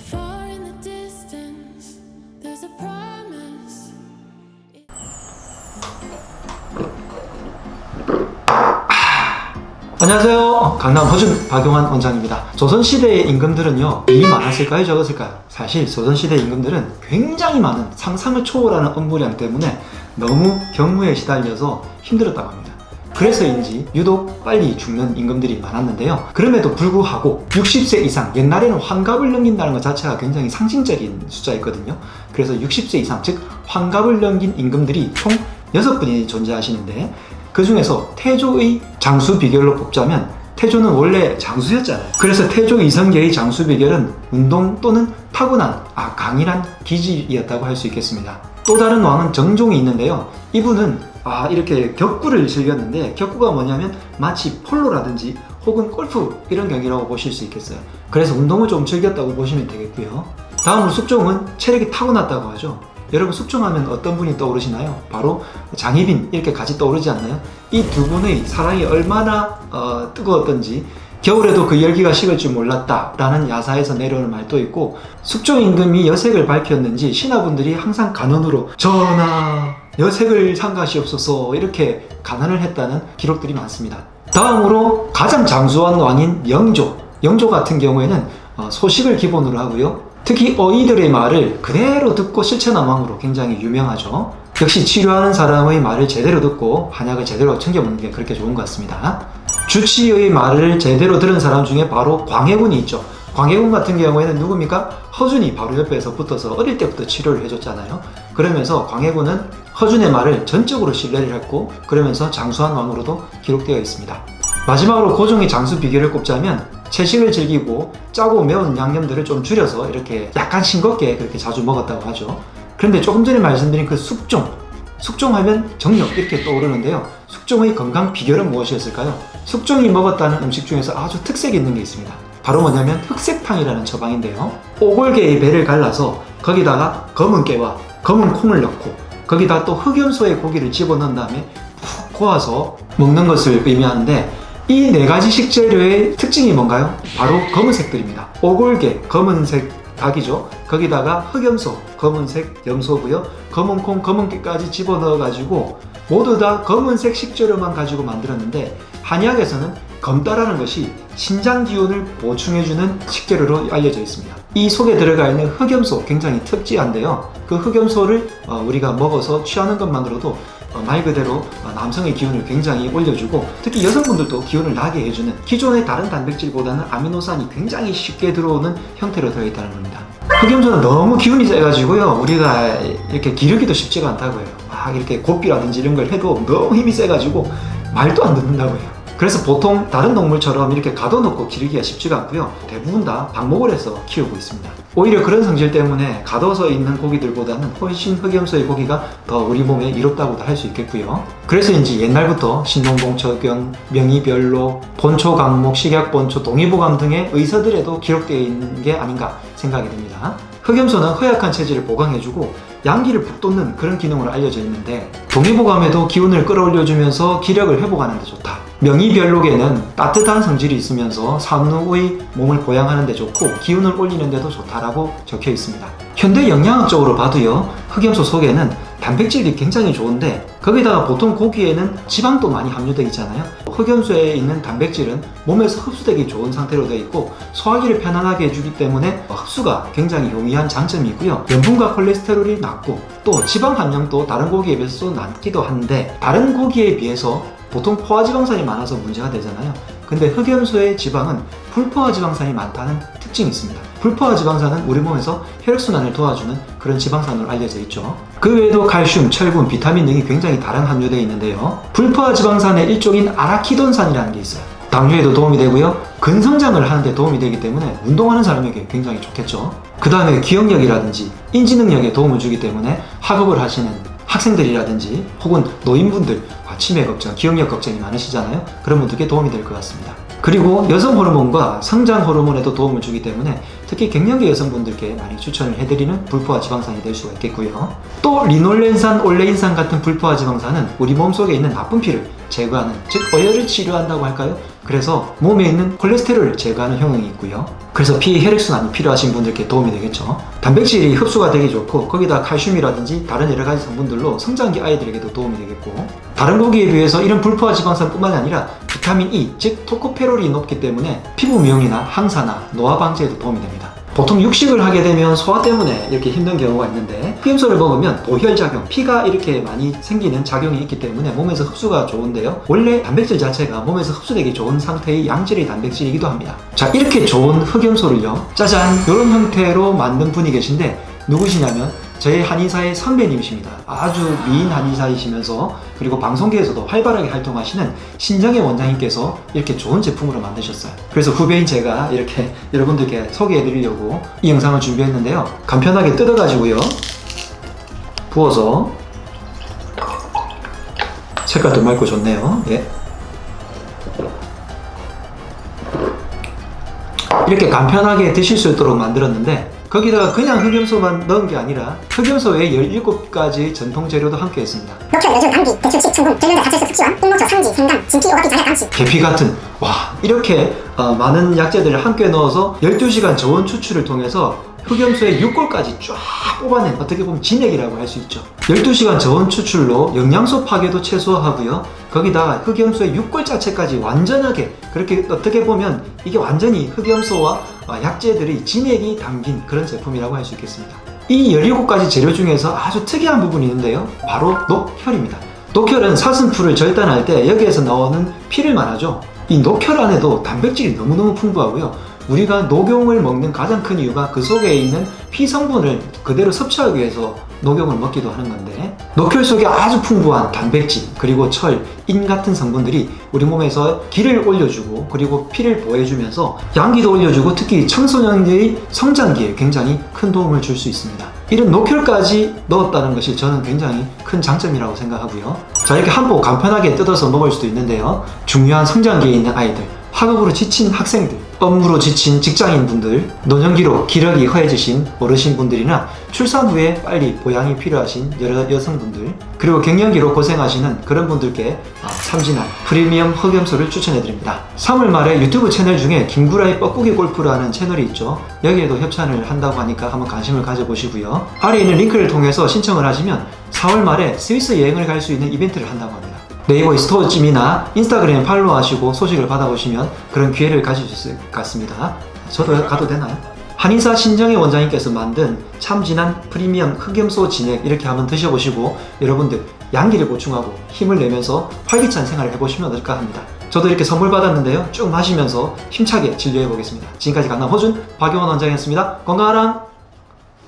Far in the distance, there's a promise. 안녕하세요. 강남 허준 박용환 원장입니다. 조선시대의 임금들은요, 일이 많았을까요? 적었을까요? 사실 조선시대 임금들은 굉장히 많은 상상을 초월하는 업무량 때문에 너무 경무에 시달려서 힘들었다고 합니다. 그래서인지 유독 빨리 죽는 임금들이 많았는데요. 그럼에도 불구하고 60세 이상, 옛날에는 환갑을 넘긴다는 것 자체가 굉장히 상징적인 숫자였거든요. 그래서 60세 이상, 즉 환갑을 넘긴 임금들이 총 6분이 존재하시는데, 그 중에서 태조의 장수 비결로 뽑자면 태조는 원래 장수였잖아요. 그래서 태조 이성계의 장수 비결은 운동 또는 타고난 강인한 기질이었다고 할 수 있겠습니다. 또 다른 왕은 정종이 있는데요. 이분은 이렇게 격구를 즐겼는데, 격구가 뭐냐면 마치 폴로라든지 혹은 골프 이런 경기라고 보실 수 있겠어요. 그래서 운동을 좀 즐겼다고 보시면 되겠고요. 다음으로 숙종은 체력이 타고났다고 하죠. 여러분, 숙종하면 어떤 분이 떠오르시나요? 바로 장희빈, 이렇게 같이 떠오르지 않나요? 이 두 분의 사랑이 얼마나 뜨거웠던지, 겨울에도 그 열기가 식을 줄 몰랐다 라는 야사에서 내려오는 말도 있고, 숙종 임금이 여색을 밝혔는지 신하분들이 항상 간언으로 전하 여색을 상가시옵소서 이렇게 간언을 했다는 기록들이 많습니다. 다음으로 가장 장수한 왕인 영조 같은 경우에는 소식을 기본으로 하고요, 특히 어이들의 말을 그대로 듣고 실천한 왕으로 굉장히 유명하죠. 역시 치료하는 사람의 말을 제대로 듣고 한약을 제대로 챙겨먹는 게 그렇게 좋은 것 같습니다. 주치의 말을 제대로 들은 사람 중에 바로 광해군이 있죠. 광해군 같은 경우에는 누굽니까? 허준이 바로 옆에서 붙어서 어릴 때부터 치료를 해줬잖아요. 그러면서 광해군은 허준의 말을 전적으로 신뢰를 했고, 그러면서 장수한 왕으로도 기록되어 있습니다. 마지막으로 고종의 장수 비결을 꼽자면 채식을 즐기고 짜고 매운 양념들을 좀 줄여서 이렇게 약간 싱겁게 그렇게 자주 먹었다고 하죠. 그런데 조금 전에 말씀드린 그 숙종하면 정력 이렇게 떠오르는데요. 숙종의 건강 비결은 무엇이었을까요? 숙종이 먹었다는 음식 중에서 아주 특색 있는 게 있습니다. 바로 뭐냐면 흑색탕이라는 처방인데요. 오골개의 배를 갈라서 거기다가 검은 깨와 검은 콩을 넣고 거기다 또 흑염소의 고기를 집어넣은 다음에 푹 고아서 먹는 것을 의미하는데, 이 네 가지 식재료의 특징이 뭔가요? 바로 검은색들입니다. 오골개, 검은색 닭이죠. 거기다가 흑염소, 검은색 염소고요. 검은 콩, 검은 깨까지 집어넣어가지고 모두 다 검은색 식재료만 가지고 만들었는데, 한의학에서는 검다라는 것이 신장 기운을 보충해주는 식재료로 알려져 있습니다. 이 속에 들어가 있는 흑염소 굉장히 특지한데요. 그 흑염소를 우리가 먹어서 취하는 것만으로도 말 그대로 남성의 기운을 굉장히 올려주고, 특히 여성분들도 기운을 나게 해주는, 기존의 다른 단백질보다는 아미노산이 굉장히 쉽게 들어오는 형태로 되어 있다는 겁니다. 흑염소는 너무 기운이 세가지고요, 우리가 이렇게 기르기도 쉽지가 않다고 해요. 이렇게 고삐라든지 이런 걸 해도 너무 힘이 세가지고 말도 안 듣는다고요. 그래서 보통 다른 동물처럼 이렇게 가둬놓고 기르기가 쉽지가 않고요, 대부분 다 방목을 해서 키우고 있습니다. 오히려 그런 성질 때문에 가둬서 있는 고기들보다는 훨씬 흑염소의 고기가 더 우리 몸에 이롭다고도 할 수 있겠고요. 그래서인지 옛날부터 신동봉초경, 명의별록, 본초강목, 식약본초, 동의보감 등의 의서들에도 기록되어 있는 게 아닌가 생각이 듭니다. 흑염소는 허약한 체질을 보강해주고 양기를 북돋는 그런 기능으로 알려져 있는데, 동의보감에도 기운을 끌어올려주면서 기력을 회복하는 데 좋다. 명의별록에는 따뜻한 성질이 있으면서 산후의 몸을 보양하는 데 좋고 기운을 올리는 데도 좋다라고 적혀 있습니다. 현대 영양학적으로 봐도요, 흑염소 속에는 단백질이 굉장히 좋은데 거기다가 보통 고기에는 지방도 많이 함유되어 있잖아요. 흑염소에 있는 단백질은 몸에서 흡수되기 좋은 상태로 되어 있고 소화기를 편안하게 해주기 때문에 흡수가 굉장히 용이한 장점이 있고요. 염분과 콜레스테롤이 낮고 또 지방 함량도 다른 고기에 비해서 낮기도 한데, 다른 고기에 비해서 보통 포화지방산이 많아서 문제가 되잖아요. 근데 흑염소의 지방은 불포화지방산이 많다는 특징이 있습니다. 불포화지방산은 우리 몸에서 혈액순환을 도와주는 그런 지방산으로 알려져 있죠. 그 외에도 칼슘, 철분, 비타민 등이 굉장히 다량 함유되어 있는데요. 불포화지방산의 일종인 아라키돈산이라는 게 있어요. 당뇨에도 도움이 되고요, 근성장을 하는 데 도움이 되기 때문에 운동하는 사람에게 굉장히 좋겠죠. 그 다음에 기억력이라든지 인지능력에 도움을 주기 때문에 학업을 하시는 학생들이라든지 혹은 노인분들 치매 걱정, 기억력 걱정이 많으시잖아요. 그런 분들께 도움이 될 것 같습니다. 그리고 여성 호르몬과 성장 호르몬에도 도움을 주기 때문에 특히 갱년기 여성분들께 많이 추천을 해드리는 불포화 지방산이 될 수가 있겠고요. 또 리놀렌산, 올레인산 같은 불포화 지방산은 우리 몸속에 있는 나쁜 피를 제거하는, 즉 어혈을 치료한다고 할까요? 그래서 몸에 있는 콜레스테롤을 제거하는 효능이 있고요. 그래서 피 혈액순환이 필요하신 분들께 도움이 되겠죠. 단백질이 흡수가 되게 좋고 거기다 칼슘이라든지 다른 여러 가지 성분들로 성장기 아이들에게도 도움이 되겠고, 다른 고기에 비해서 이런 불포화 지방산뿐만이 아니라 비타민 E, 즉 토코페롤이 높기 때문에 피부 미용이나 항산화, 노화 방지에도 도움이 됩니다. 보통 육식을 하게 되면 소화 때문에 이렇게 힘든 경우가 있는데 흑염소를 먹으면 도혈작용, 피가 이렇게 많이 생기는 작용이 있기 때문에 몸에서 흡수가 좋은데요. 원래 단백질 자체가 몸에서 흡수되기 좋은 상태의 양질의 단백질이기도 합니다. 자, 이렇게 좋은 흑염소를요, 짜잔, 이런 형태로 만든 분이 계신데 누구시냐면 저희 한의사의 선배님이십니다. 아주 미인 한의사이시면서 그리고 방송계에서도 활발하게 활동하시는 신정혜 원장님께서 이렇게 좋은 제품으로 만드셨어요. 그래서 후배인 제가 이렇게 여러분들께 소개해 드리려고 이 영상을 준비했는데요. 간편하게 뜯어가지고요, 부어서, 색깔도 맑고 좋네요. 예. 이렇게 간편하게 드실 수 있도록 만들었는데 거기다가 그냥 흑염소만 넣은 게 아니라 흑염소 외에 17가지 전통 재료도 함께 했습니다. 녹혈, 여주, 감기, 대추치, 청군, 결면자, 자체수, 특수한, 흑모초, 상지, 생강, 진피, 오가피, 장약, 감시. 계피 같은, 와, 이렇게 많은 약재들을 함께 넣어서 12시간 저온 추출을 통해서 흑염소의 육골까지 쫙 뽑아낸, 어떻게 보면 진액이라고 할 수 있죠. 12시간 저온 추출로 영양소 파괴도 최소화하고요. 거기다가 흑염소의 육골 자체까지 완전하게, 그렇게 어떻게 보면 이게 완전히 흑염소와 약재들의 진액이 담긴 그런 제품이라고 할 수 있겠습니다. 이 17가지 재료 중에서 아주 특이한 부분이 있는데요. 바로 녹혈입니다. 녹혈은 사슴풀을 절단할 때 여기에서 나오는 피를 말하죠. 이 녹혈 안에도 단백질이 너무너무 풍부하고요. 우리가 녹용을 먹는 가장 큰 이유가 그 속에 있는 피 성분을 그대로 섭취하기 위해서 녹용을 먹기도 하는 건데, 녹혈 속에 아주 풍부한 단백질, 그리고 철, 인 같은 성분들이 우리 몸에서 기를 올려주고 그리고 피를 보호해주면서 양기도 올려주고 특히 청소년들의 성장기에 굉장히 큰 도움을 줄 수 있습니다. 이런 녹혈까지 넣었다는 것이 저는 굉장히 큰 장점이라고 생각하고요. 자, 이렇게 한 포 간편하게 뜯어서 먹을 수도 있는데요. 중요한 성장기에 있는 아이들, 학업으로 지친 학생들, 업무로 지친 직장인분들, 노년기로 기력이 허해지신 어르신분들이나 출산 후에 빨리 보양이 필요하신 여러 여성분들, 그리고 갱년기로 고생하시는 그런 분들께 참진한 프리미엄 흑염소를 추천해드립니다. 3월 말에 유튜브 채널 중에 김구라의 뻐꾸기 골프라는 채널이 있죠. 여기에도 협찬을 한다고 하니까 한번 관심을 가져보시고요. 아래에 있는 링크를 통해서 신청을 하시면 4월 말에 스위스 여행을 갈 수 있는 이벤트를 한다고 합니다. 네이버 스토어쯤이나 인스타그램 팔로우하시고 소식을 받아보시면 그런 기회를 가질 수 있을 것 같습니다. 저도 가도 되나요? 한의사 신정혜 원장님께서 만든 참진한 프리미엄 흑염소 진액, 이렇게 한번 드셔보시고 여러분들 양기를 보충하고 힘을 내면서 활기찬 생활을 해보시면 어떨까 합니다. 저도 이렇게 선물 받았는데요, 쭉 마시면서 힘차게 진료해 보겠습니다. 지금까지 강남 허준 박용원 원장이었습니다. 건강하랑!